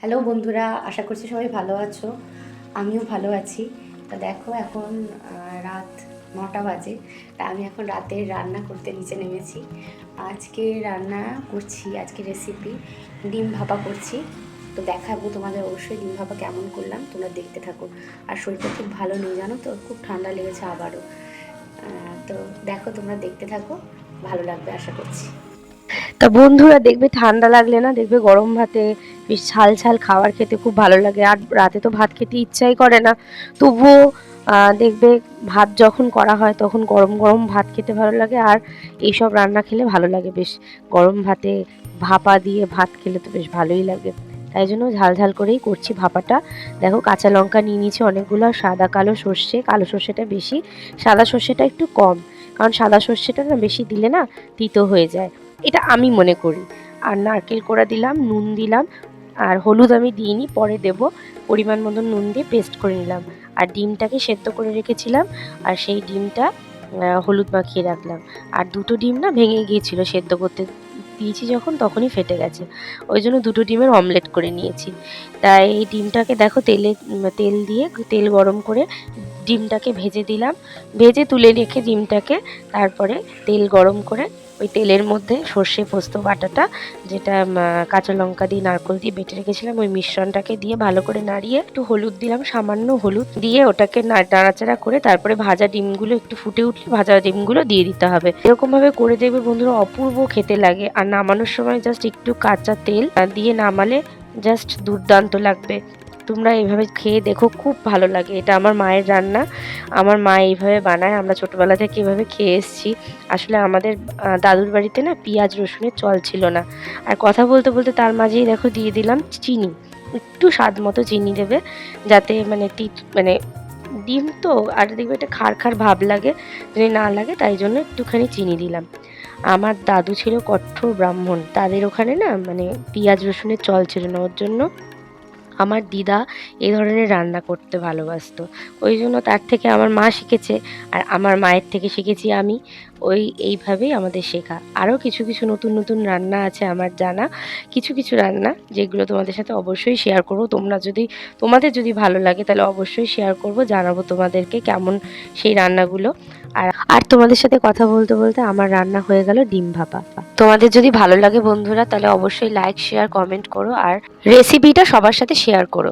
Hello বন্ধুরা, আশা করছি সবাই ভালো আছো। আমিও ভালো আছি। তা দেখো এখন রাত 9টা বাজে। তা আমি এখন রাতের রান্না করতে নিচে নেমেছি। আজকে রান্না করছি, আজকে রেসিপি ডিম ভাপা করছি। তো দেখাবো তোমাদের অবশ্যই ডিম ভাপা কেমন করলাম, তোমরা দেখতে থাকো। আর শরীরটা খুব ভালো নেই জানো তো, খুব ঠান্ডা লেগেছে আবারও। তো দেখো, তোমরা দেখতে থাকো, ভালো লাগবে আশা করছি। তা বন্ধুরা দেখবে ঠান্ডা লাগলে না, দেখবে গরম ভাতে বেশ ঝাল ঝাল খাবার খেতে খুব ভালো লাগে। আর রাতে তো ভাত খেতে ইচ্ছাই করে না, তবুও দেখবে ভাত যখন করা হয় তখন গরম গরম ভাত খেতে ভালো লাগে। আর এইসব রান্না খেলে ভালো লাগে বেশ, গরম ভাতে ভাপা দিয়ে ভাত খেলে তো বেশ ভালোই লাগে। তাই জন্য ঝাল ঝাল করেই করছি ভাপাটা। দেখো কাঁচা লঙ্কা নিয়ে নিয়েছি অনেকগুলো, সাদা কালো সর্ষে, কালো সর্ষেটা বেশি, সাদা সর্ষেটা একটু কম, কারণ সাদা সর্ষেটা না বেশি দিলে না তিতো হয়ে যায়, এটা আমি মনে করি। আর নারকেল কোড়া দিলাম, নুন দিলাম, আর হলুদ আমি দিইনি, পরে দেব। পরিমাণ মতো নুন দিয়ে পেস্ট করে নিলাম। আর ডিমটাকে সেদ্ধ করে রেখেছিলাম, আর সেই ডিমটা হলুদ মাখিয়ে রাখলাম। আর দুটো ডিম না ভেঙে গিয়েছিল, সেদ্ধ করতে দিয়েছি যখন তখনই ফেটে গেছে, ওই জন্য দুটো ডিমের অমলেট করে নিয়েছি। তাই এই ডিমটাকে দেখো তেল দিয়ে তেল গরম করে ডিমটাকে ভেজে দিলাম, ভেজে তুলে রেখে ডিমটাকে তারপরে তেল গরম করে ওই তেলের মধ্যে সর্ষে পোস্ত বাটাটা, যেটা কাঁচা লঙ্কা দিয়ে নারকেল দিয়ে বেটে রেখেছিলাম, ওই মিশ্রণটাকে দিয়ে ভালো করে নাড়িয়ে একটু হলুদ দিলাম, সামান্য হলুদ দিয়ে ওটাকে নাড়াচাড়া করে তারপরে ভাজা ডিমগুলো একটু ফুটে উঠলে ভাজা ডিমগুলো দিয়ে দিতে হবে। এরকমভাবে করে দেখবে বন্ধুরা অপূর্ব খেতে লাগে। আর নামানোর সময় জাস্ট একটু কাঁচা তেল দিয়ে নামালে জাস্ট দুর্দান্ত লাগবে। তোমরা এইভাবে খেয়ে দেখো, খুব ভালো লাগে। এটা আমার মায়ের রান্না, আমার মা এইভাবে বানায়, আমরা ছোটোবেলা থেকে এভাবে খেয়ে এসেছি। আসলে আমাদের দাদুর বাড়িতে না পেঁয়াজ রসুনের চল ছিল না। আর কথা বলতে বলতে তার মাঝেই দেখো দিয়ে দিলাম চিনি, একটু স্বাদ মতো চিনি দেবে, যাতে মানে মানে ডিম তো, আর দেখবে এটা খার খার ভাব লাগে, যদি না লাগে তাই জন্য একটুখানি চিনি দিলাম। আমার দাদু ছিল কট্টর ব্রাহ্মণ, তাদের ওখানে না মানে পেঁয়াজ রসুনের চল ছিল না, ওর জন্য আমার দিদা এই ধরনের রান্না করতে ভালোবাসতো, ওই জন্য তার থেকে আমার মা শিখেছে, আর আমার মায়ের থেকে শিখেছি আমি। এইভাবেই আমাদের শেখা। আরও কিছু কিছু নতুন নতুন রান্না আছে আমার জানা, কিছু কিছু রান্না যেগুলো তোমাদের সাথে অবশ্যই শেয়ার করব। তোমাদের যদি ভালো লাগে তাহলে অবশ্যই শেয়ার করব, জানাবো তোমাদেরকে কেমন সেই রান্নাগুলো। আর তোমাদের সাথে কথা বলতে বলতে আমার রান্না হয়ে গেল ডিম ভাপা। তোমাদের যদি ভালো লাগে বন্ধুরা তাহলে অবশ্যই লাইক শেয়ার কমেন্ট করো, আর রেসিপিটা সবার সাথে শেয়ার করো।